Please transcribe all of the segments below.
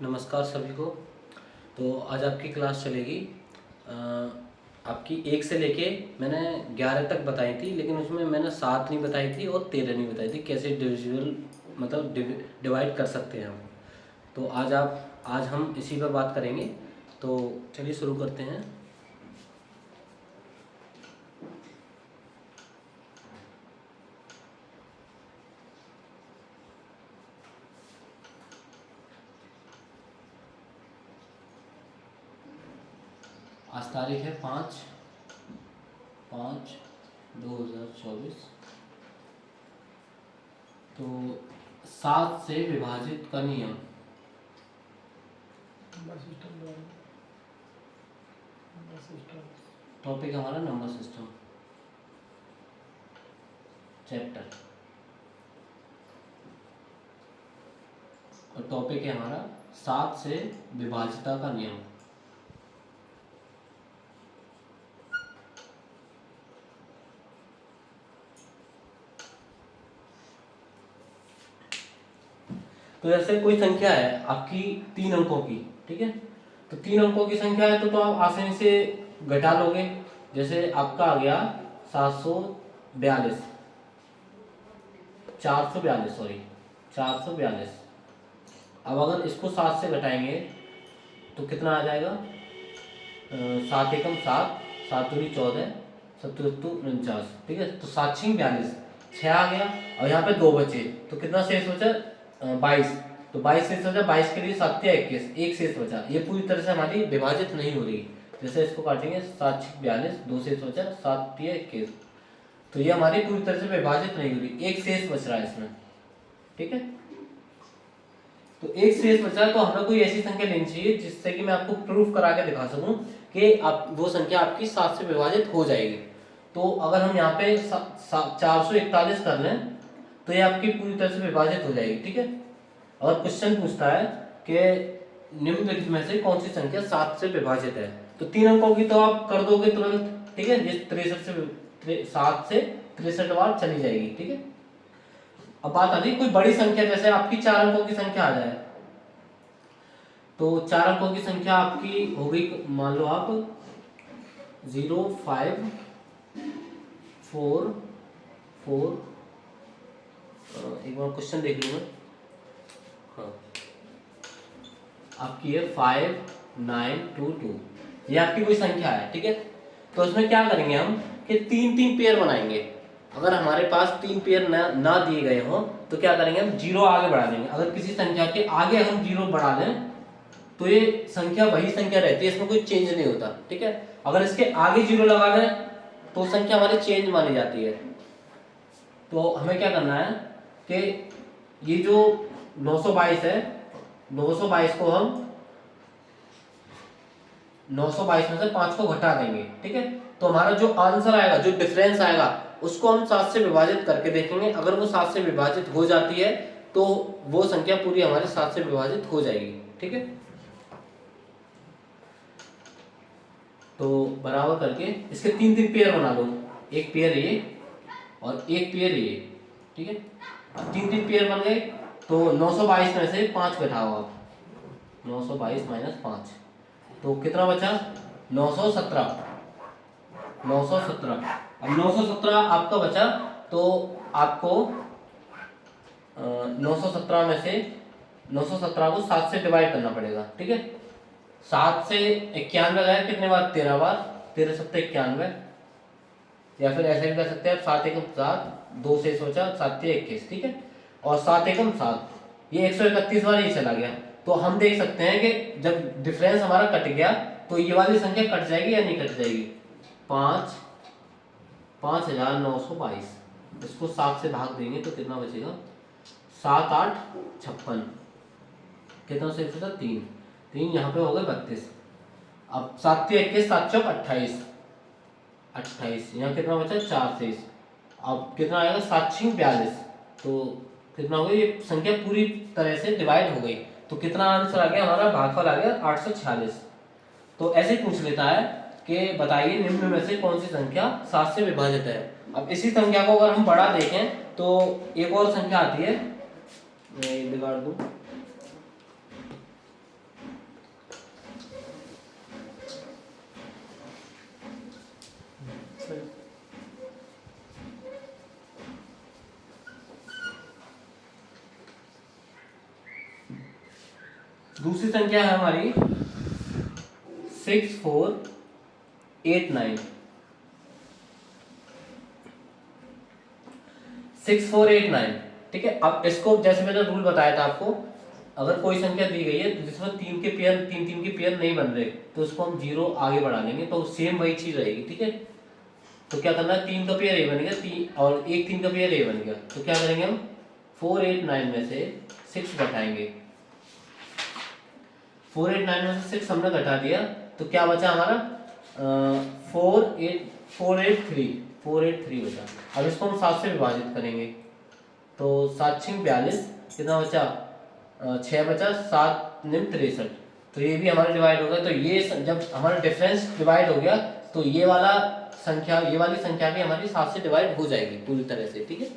नमस्कार सभी को। तो आज आपकी क्लास चलेगी अ, आपकी 1 से लेके मैंने 11 तक बताई थी, लेकिन उसमें मैंने 7 नहीं बताई थी और 13 नहीं बताई थी कैसे डिविजिबल मतलब डिवाइड कर सकते हैं हम। तो आज हम इसी पर बात करेंगे। तो चलिए शुरू करते हैं। आज तारीख है 5/5/2024। तो 7 से विभाजित का नियम। टॉपिक हमारा नंबर सिस्टम चैप्टर, और टॉपिक है हमारा 7 से विभाज्यता का नियम। तो जैसे कोई संख्या है आपकी 3 अंकों की, ठीक है। तो 3 अंकों की संख्या है तो आप आसानी से घटा लोगे। जैसे आपका आ गया 742, 442 सॉरी 442। अब अगर इसको 7 से घटाएंगे तो कितना आ जाएगा? 7 एकम 7, 7 दूनी 14, 7 सत्तू 49, ठीक है। तो 7 6 42, 6 आ गया और यहाँ पे 2 बचे तो कितना शेष बचा? 22। तो 22 शेष बचा, 22 के लिए 7 या 21, एक शेष बचा। ये पूरी तरह से हमारी विभाजित नहीं हो रही। जैसे इसको काटेंगे 7 6 42, 2 शेष बचा, 7 या 21। तो ये हमारी पूरी तरह से विभाजित नहीं हो रही, एक शेष बच रहा है इसमें, ठीक है। तो एक शेष बचा तो हमें कोई ऐसी संख्या लेनी चाहिए जिससे कि मैं आपको प्रूफ करा के दिखा सकूं कि आप वो संख्या आपकी 7 से विभाजित हो जाएगी। तो अगर हम यहाँ पे 441 कर लें तो ये आपकी पूरी तरह से विभाजित हो जाएगी, ठीक है। और क्वेश्चन पूछता है कि निम्नलिखित में से कौन सी संख्या 7 से विभाजित है। तो 3 अंकों की तो आप कर दोगे तुरंत, ठीक है। जिस 63 से 7 से 63 बार चली जाएगी, ठीक है। अब बात आती है कोई बड़ी संख्या, जैसे आपकी 4 अंकों की संख्या आ जाए। तो 4 अंकों की संख्या आपकी हो गई, मान लो आप 0 5 4 4। एक बार क्वेश्चन देख लूँ मैं। हाँ, आपकी है 5 9 2 2। ये आपकी कोई संख्या है, ठीक है। तो उसमें क्या करेंगे हम कि 3 पेयर बनाएंगे। अगर हमारे पास 3 पेयर ना दिए गए हों तो क्या करेंगे हम 0 आगे बढ़ा देंगे। अगर किसी संख्या के आगे हम 0 बढ़ा दें तो ये संख्या वही संख्या रहती है, इसमें कोई चेंज नहीं होता, ठीक है। अगर इसके आगे 0 लगा दें तो संख्या हमारी चेंज मानी जाती है। तो हमें क्या करना है कि ये जो 922 है, 922 को हम 922 में से 5 को घटा देंगे, ठीक है। तो हमारा जो आंसर आएगा, जो डिफरेंस आएगा, उसको हम 7 से विभाजित करके देखेंगे। अगर वो 7 से विभाजित हो जाती है तो वो संख्या पूरी हमारे 7 से विभाजित हो जाएगी, ठीक है। तो बराबर करके इसके 3 पेयर बना लो, एक पेयर ये और एक पेयर ये, ठीक है। अब 3 पेयर बन गए तो 922 में से 5 घटाओ आप, 922 माइनस 5 तो कितना बचा? 917। 917। अब 917 आपका बचा तो आपको 917 में से 917 को 7 से डिवाइड करना पड़ेगा, ठीक है। 7 से 91 गए कितने बार? 13 बार, 13 7 91। या फिर ऐसे भी कर सकते हैं आप, 7 एकम 7, 2 से सोचा 7 21, ठीक है। और 7 एकम 7, ये 131 बार ये चला गया। तो हम देख सकते हैं कि जब डिफरेंस हमारा कट गया तो ये वाली संख्या कट जाएगी या नहीं कट जाएगी? 5922। इसको 7 से भाग देंगे तो कितना बचेगा? 7 8 56। कितना से 3 3 यहाँ पे हो गए 32। अब 7 21, 7 चौक 28, 28 यहाँ कितना बचा? 4 से। अब कितना आएगा? 7 6 42। तो कितना हो गया? ये संख्या पूरी तरह से डिवाइड हो गई। तो कितना आंसर आ गया हमारा? भागफल आ गया 846। तो ऐसे पूछ लेता है कि बताइए निम्न में से कौन सी संख्या 7 से विभाजित है। अब इसी संख्या को अगर हम बड़ा देखें तो एक और संख्या आती है, मैं बिगाड़ दूं, दूसरी संख्या है हमारी 6489। 6489, ठीक है। अब इसको जैसे मैंने रूल बताया था आपको, अगर कोई संख्या दी गई है जिसमें तीन तीन के पेयर नहीं बन रहे, तो उसको हम 0 आगे बढ़ा देंगे, तो सेम वही चीज रहेगी, ठीक है। तो क्या करना है, 3 का पेयर ए बन गया, 3 और एक 3 का पेयर ए बन गया, तो क्या करेंगे हम 489 में से 6 घटाएंगे। 489 में से 6 हमने घटा दिया, तो क्या बचा हमारा 483 बचा। अब इसको हम 7 से विभाजित करेंगे, तो 7 6 42, कितना बचा 6 बचा, 7 9 63, तो ये भी हमारा डिवाइड हो गया। तो ये जब हमारा डिफरेंस डिवाइड हो गया, तो ये वाला संख्या, ये वाली संख्या भी हमारी 7 से डिवाइड हो जाएगी पूरी तरह से, ठीक है।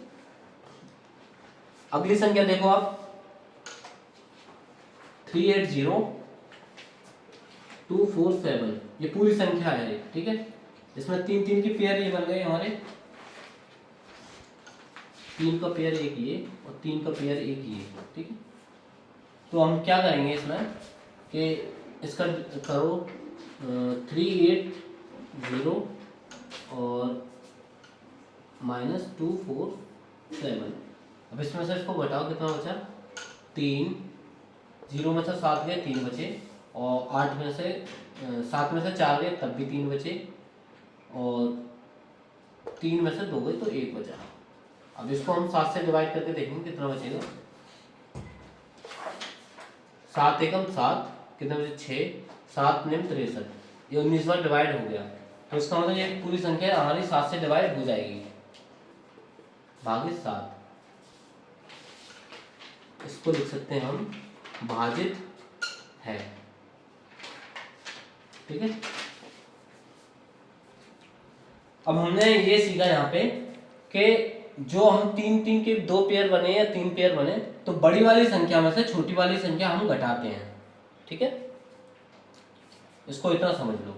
अगली संख्या देखो आप, 380247, ये पूरी संख्या है, ठीक है। इसमें 3 3 की पेयर ये बन गए हमारे, 3 का पेयर एक ये और 3 का पेयर एक ये, ठीक है। तो हम क्या करेंगे इसमें कि इसका करो 380 और -247। अब इसमें से इसको घटाओ, कितना बचा 3, 0 में से 7 गए, 3 बचे, और 8 में से 7 में से 4 गए, तब भी 3 बचे, और 3 में से 2 गए, तो 1 बचा। अब इसको हम 7 से डिवाइड करके देखेंगे कितना बचेगा। 7 एकम 7, कितना बचे 6, 7 9 63, ये 19 बार डिवाइड हो गया। तो इसका मतलब ये पूरी संख्या हमारी 7 से डिवाइड हो जाएगी, भागित 7। इसको लिख सकते हैं हम भाजित है, ठीक है। अब हमने ये सीखा यहाँ पे कि जो हम 3 3 के 2 पेयर बने या 3 पेयर बने, तो बड़ी वाली संख्या में से छोटी वाली संख्या हम घटाते हैं, ठीक है। इसको इतना समझ लो।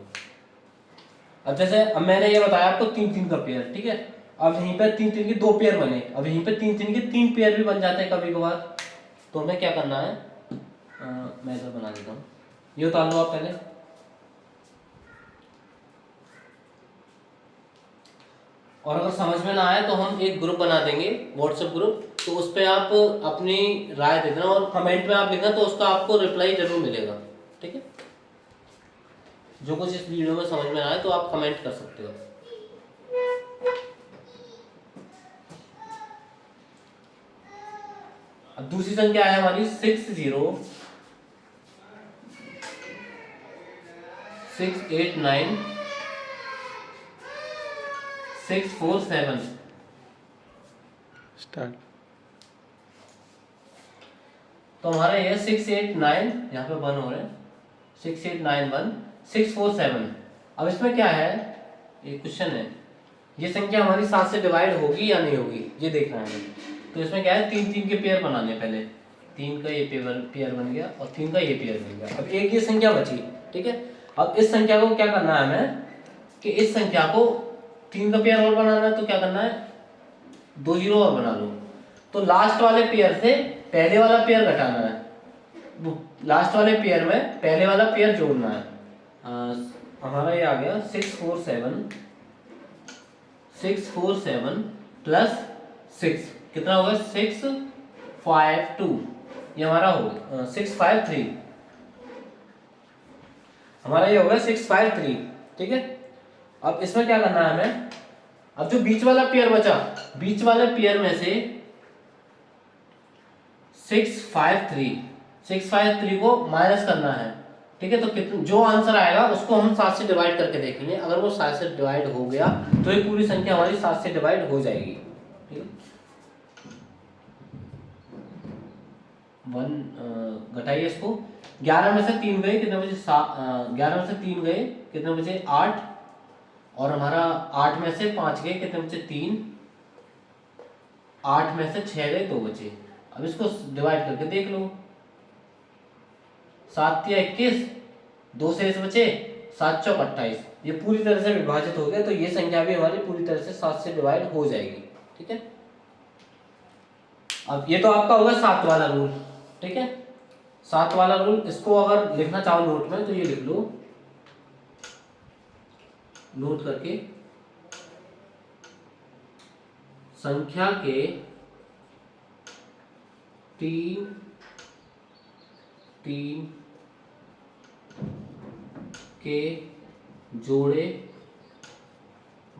अब जैसे अब मैंने ये बताया आपको 3 3 का पेयर, ठीक है। अब यहीं पर 3 3 के 2 पेयर बने, अब यहीं पर 3 3 के 3 पेयर भी बन जाते हैं कभी कभार। तो हमें क्या करना है, मैं इधर बना देता हूँ, ये उतार लो आप पहले। और अगर समझ में ना आए तो हम एक ग्रुप बना देंगे, व्हाट्सएप ग्रुप, तो उस पर आप अपनी राय दे देना और कमेंट में आप लिखना, तो उसका आपको रिप्लाई जरूर मिलेगा, ठीक है। जो कुछ इस वीडियो में समझ में आए तो आप कमेंट कर सकते हो। अब दूसरी संख्या है हमारी 60689 स्टार्ट। तो हमारा ये 689 यहाँ पे 1 हो रहे हैं, 6891 647। अब इसमें क्या है, ये क्वेश्चन है, ये संख्या हमारी 7 से डिवाइड होगी या नहीं होगी, ये देखना है हमें। तो इसमें क्या है, 3 3 के पेयर बनाने, पहले 3 का ये पेयर बन गया और 3 का ये पेयर बन गया। अब एक ये संख्या बची, ठीक है। अब इस संख्या को क्या करना है हमें कि इस संख्या को 3 का पेयर और बनाना है, तो क्या करना है 2 0 और बना लो। तो लास्ट वाले पेयर से पहले वाला पेयर घटाना है, लास्ट वाले पेयर में पहले वाला पेयर जोड़ना है। हमारा ये आ गया 647 प्लस 6, कितना होगा 652, ये हमारा हो गया 653, हमारा ये होगा 653, ठीक है। अब इसमें क्या करना है हमें, अब जो बीच वाला पेयर बचा, बीच वाले पेयर में से 653 को माइनस करना है, ठीक है। तो कितना जो आंसर आएगा उसको हम 7 से डिवाइड करके देखेंगे। अगर वो 7 से डिवाइड हो गया तो ये पूरी संख्या हमारी 7 से डिवाइड हो जाएगी, ठीक है। 1 घटाइए इसको, 11 में से 3 गए, कितने बचे 11 में से 3 गए, कितने बचे 8, और हमारा 8 में से 5 गए, कितने बचे 3, 8 में से 6 गए, 2 बचे। अब इसको डिवाइड करके देख लो, 7 या 21, 2 शेष बचे, 7 चौक 28, ये पूरी तरह से विभाजित हो गया। तो ये संख्या भी हमारी पूरी तरह से 7 से डिवाइड हो जाएगी, ठीक है। अब ये तो आपका होगा 7 वाला रूल, ठीक है। 7 वाला रूल, इसको अगर लिखना चाहो नोट में तो ये लिख लो, नोट करके, संख्या के तीन के जोड़े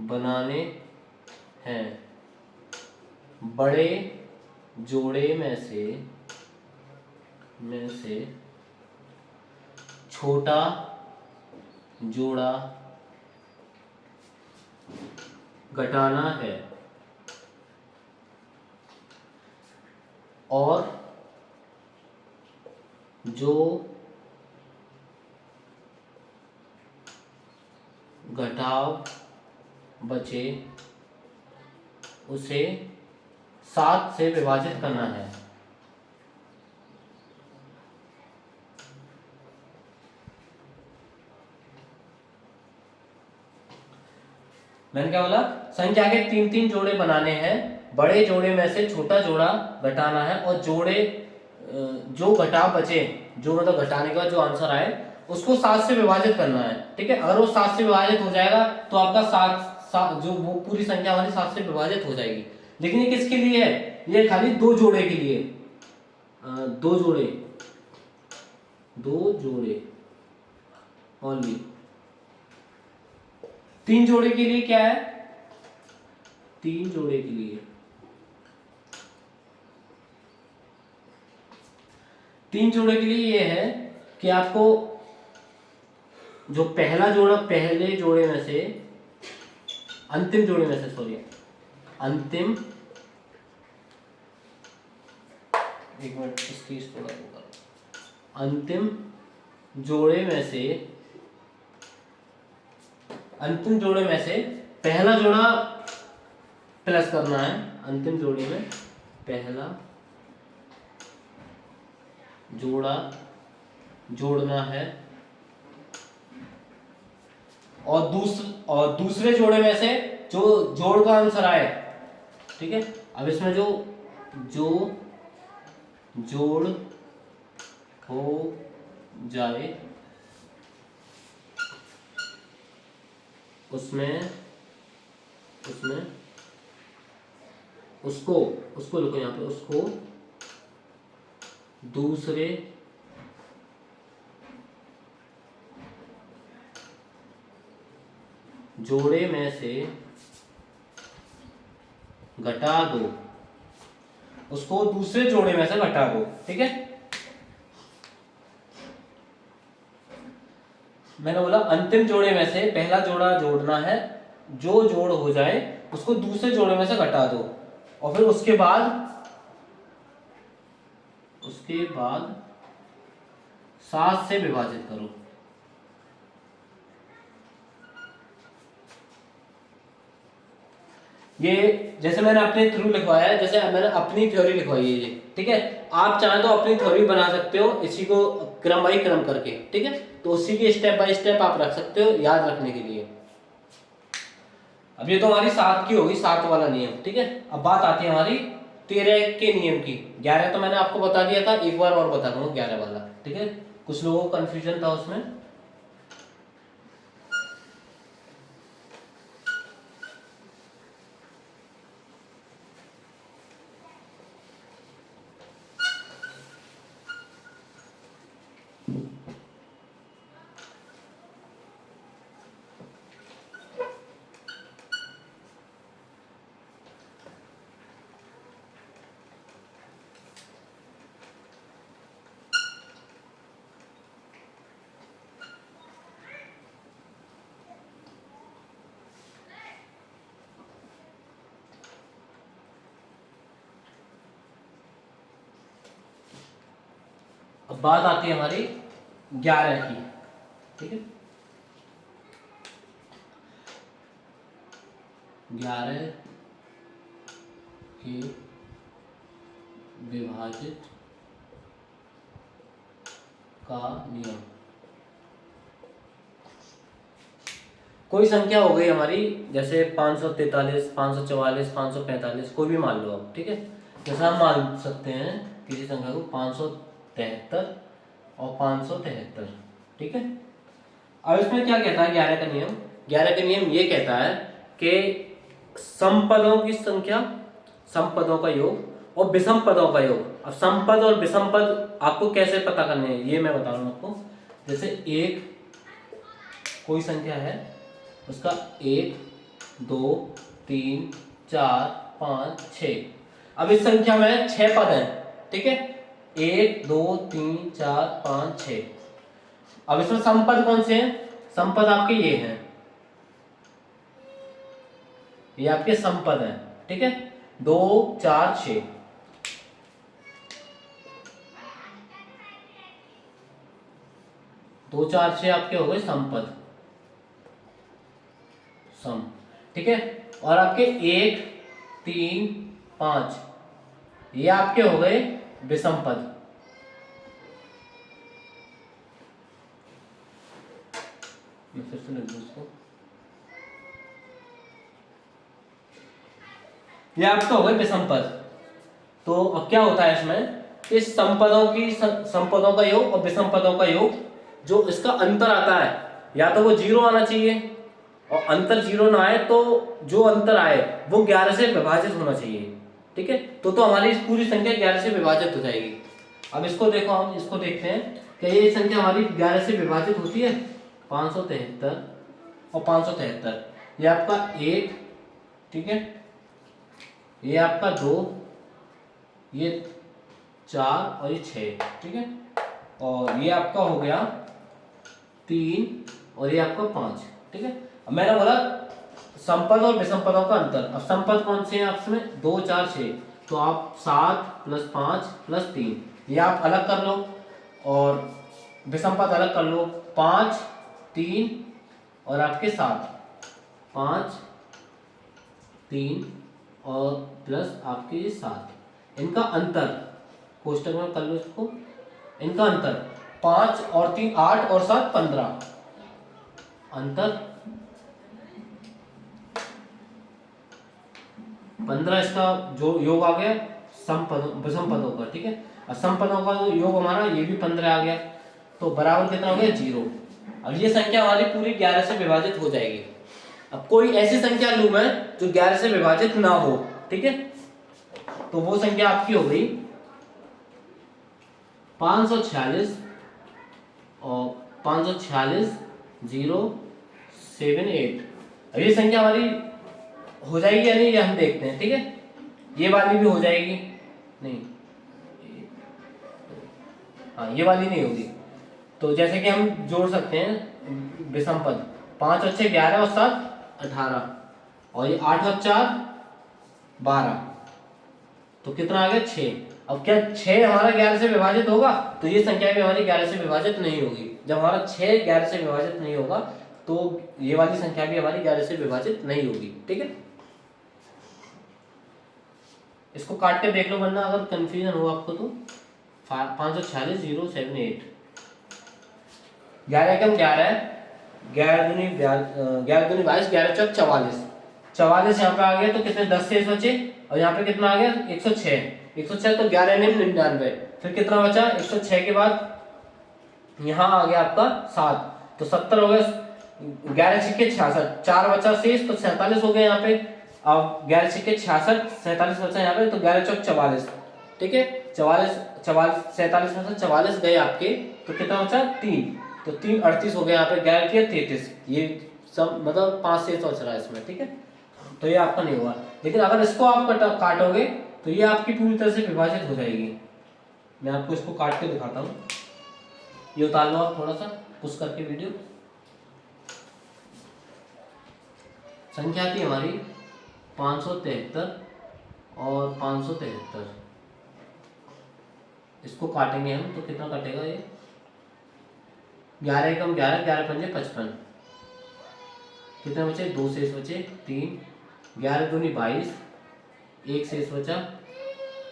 बनाने हैं, बड़े जोड़े में से छोटा जोड़ा घटाना है और जो घटाव बचे उसे 7 से विभाजित करना है। मैंने क्या बोला, संख्या के 3 जोड़े बनाने हैं, बड़े जोड़े में से छोटा जोड़ा घटाना है और जो घटाव बचे, जो मतलब घटाने के बाद जो आंसर आए उसको 7 से विभाजित करना है। ठीक है, अगर वो 7 से विभाजित हो जाएगा तो आपका 7 जो वो पूरी संख्या हमारी 7 से विभाजित हो जाएगी। लेकिन ये किसके लिए है, ये खाली 2 जोड़े के लिए, 2 जोड़े ओनली। 3 जोड़े के लिए क्या है, 3 जोड़े के लिए, 3 जोड़े के लिए ये है कि आपको जो पहला जोड़ा, पहले जोड़े में से अंतिम जोड़े में से, सॉरी अंतिम, एक मिनट इसकी थोड़ा होगा, अंतिम जोड़े में से पहला जोड़ा प्लस करना है, अंतिम जोड़े में पहला जोड़ा जोड़ना है और दूसरे जोड़े में से जो जोड़ का आंसर आए। ठीक है, अब इसमें जो जोड़ हो जाए उसमें उसको लिखो यहाँ पे, उसको दूसरे जोड़े में से घटा दो, उसको दूसरे जोड़े में से घटा दो। ठीक है, मैंने बोला अंतिम जोड़े में से पहला जोड़ा जोड़ना है, जो जोड़ हो जाए उसको दूसरे जोड़े में से घटा दो और फिर उसके बाद 7 से विभाजित करो। ये जैसे मैंने अपने थ्रू लिखवाया है, जैसे मैंने अपनी थ्योरी लिखवाई है ये। ठीक है, आप चाहे तो अपनी थ्योरी बना सकते हो इसी को क्रम बाई क्रम करके। ठीक है, तो उसी के स्टेप बाय स्टेप आप रख सकते हो याद रखने के लिए। अब ये तो हमारी 7 की होगी, 7 वाला नियम। ठीक है, अब बात आती है हमारी 13 के नियम की। 11 तो मैंने आपको बता दिया था, एक बार और बता दूंगा 11 वाला। ठीक है, कुछ लोगों को कंफ्यूजन था उसमें। अब बात आती है हमारी 11 की। ठीक है, 11 के विभाजित का नियम। कोई संख्या हो गई हमारी, जैसे 543, 544, 545, कोई भी मान लो आप। ठीक है, जैसा हम मान सकते हैं किसी संख्या को 573, और 573। ठीक है। अब इसमें क्या कहता है 11 का नियम? 11 का नियम ये कहता है कि समपदों की संख्या, समपदों का योग और विषम पदों का योग। अब समपद और विषम पद आपको कैसे पता करने हैं ये मैं बता रहा हूँ आपको। जैसे एक कोई संख्या है, उसका 1 2 3 4 5 6। अब इस संख्या में 6 पद हैं। ठीक है, 1 2 3 4 5 6। अब इसमें समपद कौन से हैं? समपद आपके ये हैं, ये आपके समपद हैं। ठीक है, 2 4 6। 2 4 6 आपके हो गए समपद, सम। ठीक है, और आपके 1 3 5 ये आपके हो गए विषम पद। मैं फिर से लिख दूं इसको, ये आपका हो गए विषम पद। तो अब क्या होता है इसमें, इस संपदों की संपदों का योग और विषम पदों का योग, जो इसका अंतर आता है या तो वो 0 आना चाहिए, और अंतर 0 ना आए तो जो अंतर आए वो 11 से विभाजित होना चाहिए। ठीक है, तो हमारी इस पूरी संख्या 11 से विभाजित हो जाएगी। अब इसको देखो, हम इसको देखते हैं कि ये संख्या हमारी 11 से विभाजित होती है। 573 और 573, ये आपका 1, ठीक है, ये आपका 2, ये 4 और ये 6। ठीक है, और ये आपका हो गया 3 और ये आपका 5। ठीक है, अब मैंने बोला संपद और विषम पदों का अंतर। अब संपद कौन से हैं आपमें? 2 4 6। तो आप 7 + 5 + 3 ये आप अलग कर लो, और विषम पद अलग कर लो। 5 3 और आपके 7, 5 3 और प्लस आपके 7, इनका अंतर कोष्टक में कर लो इसको। इनका अंतर 5 और 3 8 और 7 15, अंतर 15। इसका जो योग आ गया समपदों विषम पदों का। ठीक है, और समपदों का जो योग हमारा ये भी 15 आ गया, तो बराबर कितना हो गया? 0। अब ये संख्या हमारी पूरी 11 से विभाजित हो जाएगी। अब कोई ऐसी संख्या लूं मैं जो 11 से विभाजित ना हो। ठीक है, तो वो संख्या आपकी हो गई 546 और 546 078। अब ये संख्या हमारी हो जाएगी या नहीं ये हम देखते हैं। ठीक है, ये वाली भी हो जाएगी, नहीं, हाँ ये वाली नहीं होगी। तो जैसे कि हम जोड़ सकते हैं विषम पद, 5 और 6 11 और 7 18, और ये 8 और 4 12, तो कितना आ गया? 6। अब क्या 6 हमारा 11 से विभाजित होगा? तो ये संख्या भी हमारी 11 से विभाजित नहीं होगी। जब हमारा 6 11 से विभाजित नहीं होगा तो ये वाली संख्या भी हमारी 11 से विभाजित नहीं होगी। ठीक है, इसको काट के देख लो, वरना अगर कंफ्यूजन हो आपको तो। 546 078, 11 एकम 11 है, 11 दूनी 22, 11 चौक 44। 44 यहाँ पे आ गया तो कितने 10 शेष बचे, और यहाँ पे कितना आ गया? 106। 106 तो 11 नहीं 99, फिर कितना बचा? 106 के बाद यहाँ आ गया आपका 7, तो 70 हो गए। 11 छिक्के 66, 4 बचा शेष, तो 47 हो गए यहाँ पे। अब 11 छिक्के 66, 47 बचा यहाँ पे, तो 11 चौक 44। ठीक है, 44 47 में से 44 गए आपके, तो कितना बचा? 3, तो 3 38 हो गए यहाँ पे। 11 के 33, ये सब मतलब 5 शेष बच रहा है इसमें। ठीक है, तो ये आपका नहीं हुआ। लेकिन अगर इसको आप काटोगे तो ये आपकी पूरी तरह से विभाजित हो जाएगी। मैं आपको इसको काट के दिखाता हूँ, ये उतार लो आप थोड़ा सा पुश करके वीडियो। संख्या थी हमारी 573 और 573, इसको काटेंगे हम तो कितना कटेगा? ये 11 एकम 11, 11 पंजे 55, कितने बचे? 2 शेष बचे, 3, 11 दूनी 22, 1 शेष बचा,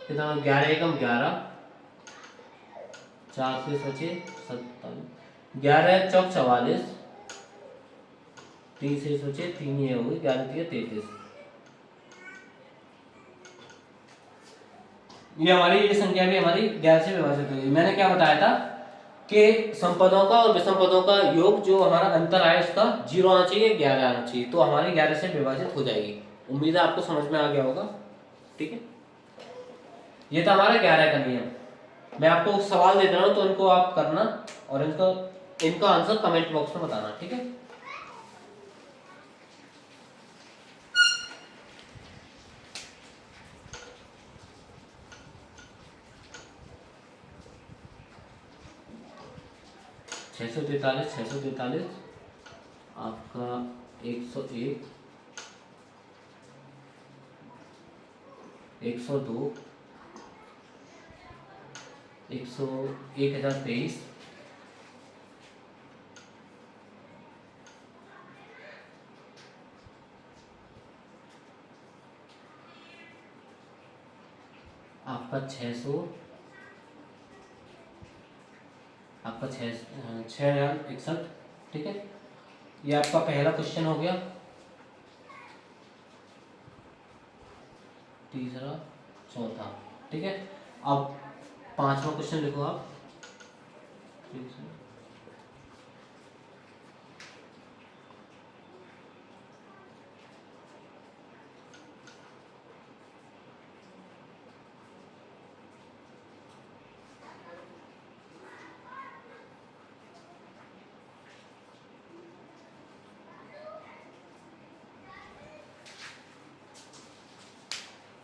कितना? 11 एकम 11, 4 शेष बचे 27, 11 चौक 44, 3 शेष बचे, 3 ये हो गई, 11 3 33। ये हमारी ये संख्या भी हमारी 11 से विभाजित होगी। मैंने क्या बताया था के समपदों का और विषम पदों का योग जो हमारा अंतर आया उसका 0 आना चाहिए, 11 आना चाहिए, तो हमारी 11 से विभाजित हो जाएगी। उम्मीद है आपको समझ में आ गया होगा। ठीक है, ये था हमारा 11 का नियम। मैं आपको सवाल दे दे रहा हूँ तो इनको आप करना और इनका आंसर कमेंट बॉक्स में बताना। ठीक है, छः सौ तैतालीस आपका 101, 102, 1023, आपका 600, आपका 6061। ठीक है, ये आपका पहला क्वेश्चन हो गया। तीसरा, चौथा। ठीक है, अब पांचवा क्वेश्चन लिखो आप।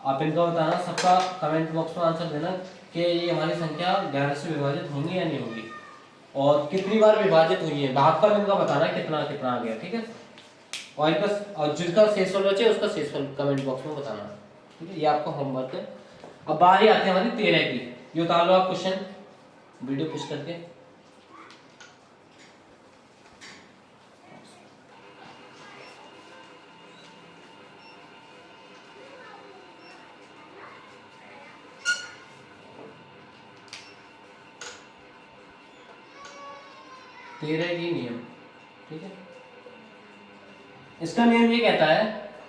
आप इनका बताना, सबका कमेंट बॉक्स में आंसर देना कि ये हमारी संख्या 11 से विभाजित होंगी या नहीं होगी, और कितनी बार विभाजित हुई है। भागफल इनका बताना कितना कितना आ गया। ठीक है, और जिसका शेषफल बचे उसका शेषफल कमेंट बॉक्स में बताना। ठीक है, ये आपका होमवर्क है। अब बारी आती है हमारी 13 की। ये उतार लो आप क्वेश्चन वीडियो पुश करके। तेरह की नियम। ठीक है, इसका नियम ये कहता है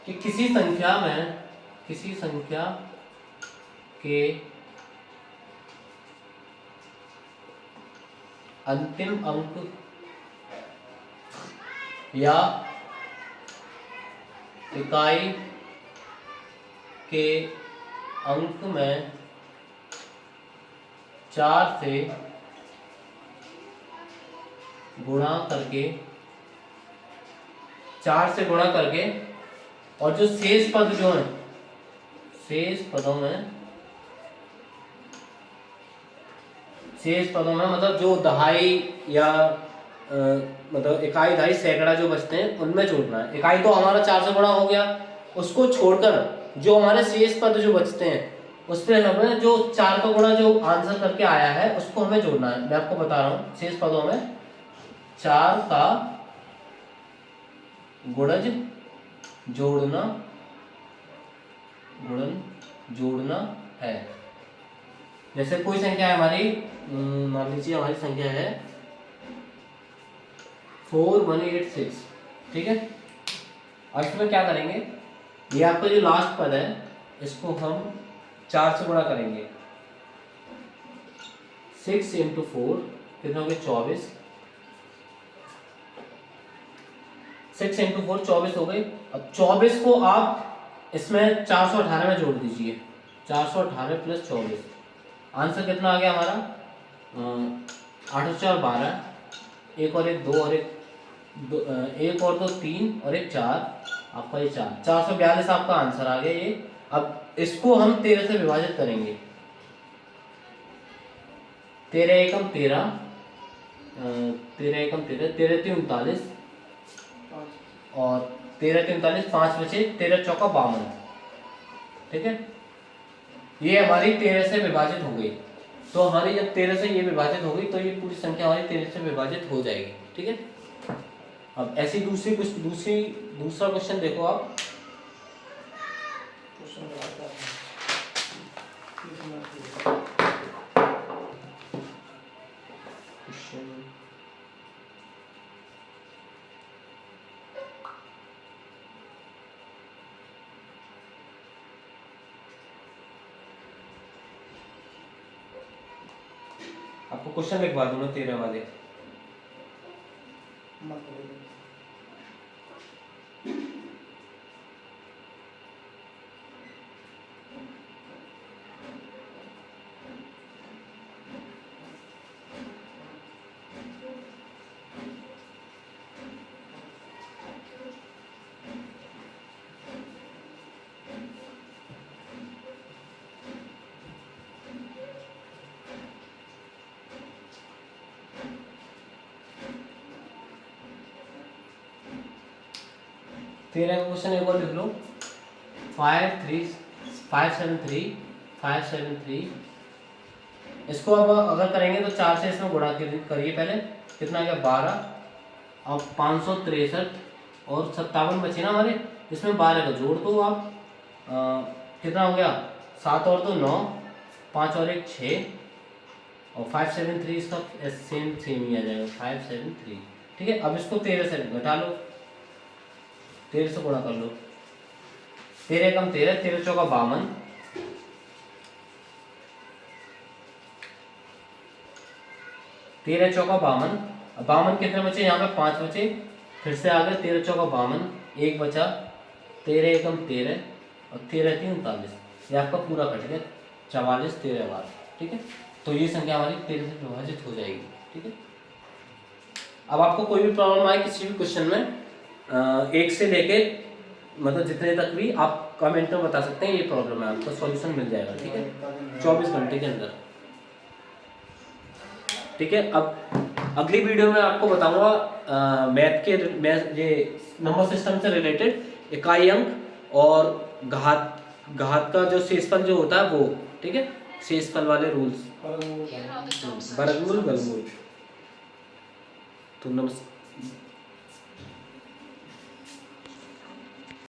कि किसी संख्या के अंतिम अंक या इकाई के अंक में 4 से गुणा करके और जो शेष पद जो है, शेष पदों में मतलब जो दहाई या मतलब इकाई, दहाई, सैकड़ा जो बचते हैं उनमें जोड़ना है। इकाई तो हमारा 4 से गुणा हो गया, उसको छोड़कर जो हमारे शेष पद जो बचते हैं उस पर हमें जो 4 का गुणा जो आंसर करके आया है उसको हमें जोड़ना है। मैं आपको बता रहा हूँ, शेष पदों में 4 का गुणज जोड़ना है। जैसे कोई संख्या है हमारी, मान लीजिए हमारी संख्या है 4186। ठीक है, और इसमें क्या करेंगे, ये आपका जो लास्ट पद है इसको हम 4 से गुणा करेंगे। 6 × 4 कितने हो गए, 24। 6 × 4 24 हो गए। अब 24 को आप इसमें 418 में जोड़ दीजिए। 418 + 24, आंसर कितना आ गया हमारा, 8 × 4 12, एक और एक 2 और एक और 2 3 और एक 4, आपका ये 442 आपका आंसर आ गया ये। अब इसको हम 13 से विभाजित करेंगे। 13 एकम 13, 13 3 39 और 13 3 39, 5 बचे, 13 चौका 52। ठीक है, ये हमारी 13 से विभाजित हो गई। तो हमारी जब 13 से ये विभाजित हो गई तो ये पूरी संख्या हमारी 13 से विभाजित हो जाएगी। ठीक है, अब ऐसी दूसरा क्वेश्चन देखो आप। आपको क्वेश्चन लिखवा दूँ मैं 13 वाले। तेरह का क्वेश्चन एक और लिख लो, 573 इसको अब अगर करेंगे तो 4 से इसमें गुणा करिए पहले, कितना आ गया 12, अब 563 और 57 बचे ना हमारे, इसमें 12 का जोड़ दो आप, कितना हो गया 7 और 2 9, 5 और 1 6 और 573 इसका सेम ही आ जाएगा 573। ठीक है, अब इसको 13 से घटा लो, 13 से गुणा कर लो, 13 कम 13, 13 चौका 52, 13 चौका 52, 52 कितने बचे यहाँ पे 5 बचे, फिर से आ गए 13 चौका 52, 1 बचा, 13 एकम 13 और 13 3 39, ये आपका पूरा कट गया 44 13 बार। ठीक है, तो ये संख्या हमारी 13 से विभाजित हो जाएगी। ठीक है, अब आपको कोई भी प्रॉब्लम आए किसी भी क्वेश्चन में, एक से लेके मतलब जितने तक भी आप कमेंट में बता सकते हैं ये प्रॉब्लम है, आपको सॉल्यूशन मिल जाएगा। ठीक है, 24 घंटे के अंदर। ठीक है, अब अगली वीडियो में आपको बताऊंगा मैथ ये नंबर सिस्टम से रिलेटेड इकाई अंक और घात का जो शेषफल जो होता है वो। ठीक है, शेषफल वाले रूल्स, वर्गमूल। तो नमस्कार।